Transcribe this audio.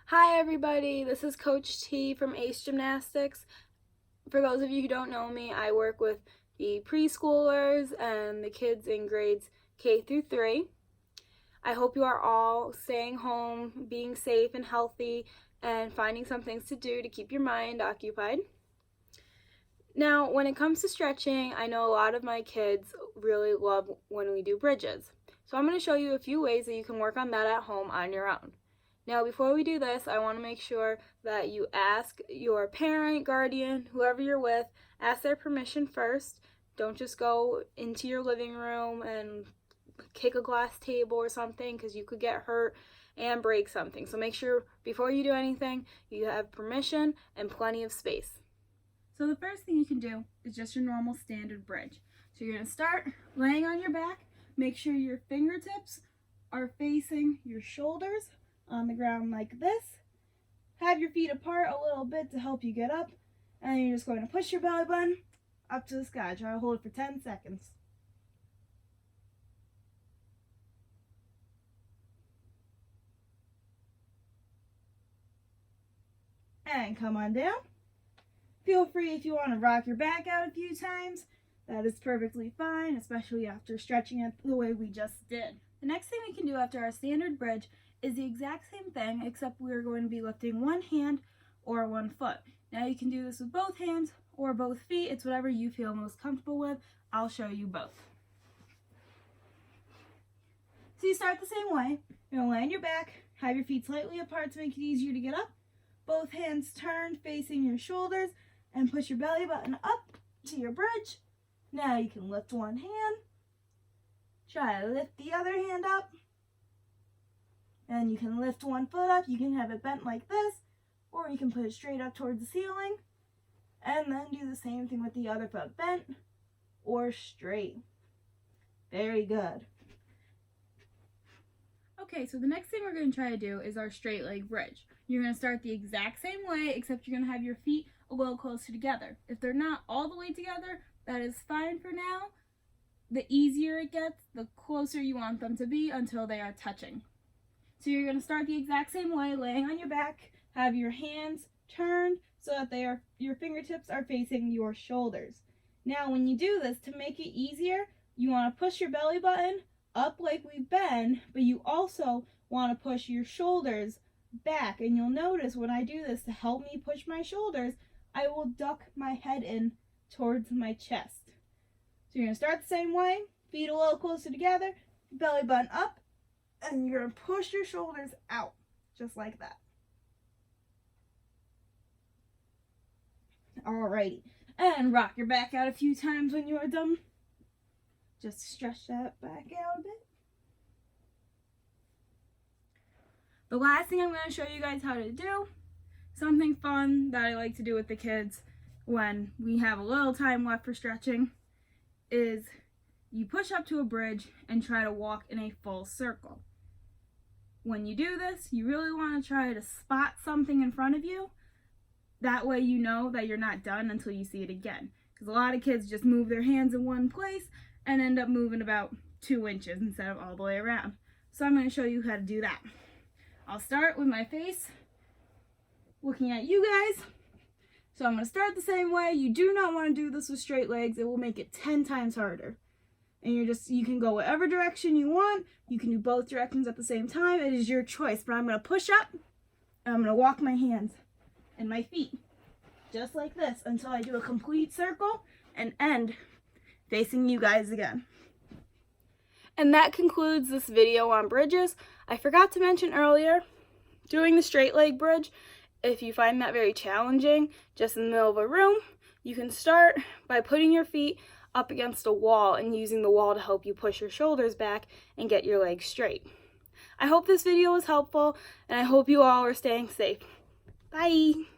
Hi everybody, this is Coach T from Ace Gymnastics. For those of you who don't know me, I work with the preschoolers and the kids in grades K through 3. I hope you are all staying home, being safe and healthy, and finding some things to do to keep your mind occupied. Now, when it comes to stretching, I know a lot of my kids really love when we do bridges. So I'm going to show you a few ways that you can work on that at home on your own. Now, before we do this, I want to make sure that you ask your parent, guardian, whoever you're with, ask their permission first. Don't just go into your living room and kick a glass table or something, because you could get hurt and break something. So make sure before you do anything, you have permission and plenty of space. So the first thing you can do is just your normal standard bridge. So you're going to start laying on your back. Make sure your fingertips are facing your shoulders on the ground like this. Have your feet apart a little bit to help you get up. And you're just going to push your belly button up to the sky. Try to hold it for 10 seconds. And come on down. Feel free if you want to rock your back out a few times. That is perfectly fine, especially after stretching it the way we just did. The next thing we can do after our standard bridge is the exact same thing, except we're going to be lifting one hand or one foot. Now you can do this with both hands or both feet. It's whatever you feel most comfortable with. I'll show you both. So you start the same way. You're going to lay on your back, have your feet slightly apart to make it easier to get up. Both hands turned facing your shoulders, and push your belly button up to your bridge. Now you can lift one hand, try to lift the other hand up, and you can lift one foot up. You can have it bent like this, or you can put it straight up towards the ceiling, and then do the same thing with the other foot, bent or straight. Very good. Okay, so the next thing we're going to try to do is our straight leg bridge. You're going to start the exact same way, except you're going to have your feet a little closer together. If they're not all the way together, that is fine for now. The easier it gets, the closer you want them to be until they are touching. So you're going to start the exact same way, laying on your back, have your hands turned so that your fingertips are facing your shoulders. Now when you do this, to make it easier, you want to push your belly button up like we've been, but you also want to push your shoulders back. And you'll notice when I do this, to help me push my shoulders, I will duck my head in towards my chest. So you're going to start the same way, feet a little closer together, belly button up, and you're going to push your shoulders out, just like that. Alrighty, and rock your back out a few times when you are done. Just stretch that back out a bit. The last thing I'm going to show you guys how to do, something fun that I like to do with the kids when we have a little time left for stretching, is you push up to a bridge and try to walk in a full circle. When you do this, you really want to try to spot something in front of you. That way you know that you're not done until you see it again. Because a lot of kids just move their hands in one place and end up moving about 2 inches instead of all the way around. So I'm going to show you how to do that. I'll start with my face looking at you guys. So I'm going to start the same way. You do not want to do this with straight legs. It will make it 10 times harder. And you can go whatever direction you want. You can do both directions at the same time. It is your choice. But I'm going to push up and I'm going to walk my hands and my feet just like this until I do a complete circle and end facing you guys again. And that concludes this video on bridges. I forgot to mention earlier, doing the straight leg bridge, if you find that very challenging, just in the middle of a room, you can start by putting your feet up against a wall and using the wall to help you push your shoulders back and get your legs straight. I hope this video was helpful, and I hope you all are staying safe. Bye!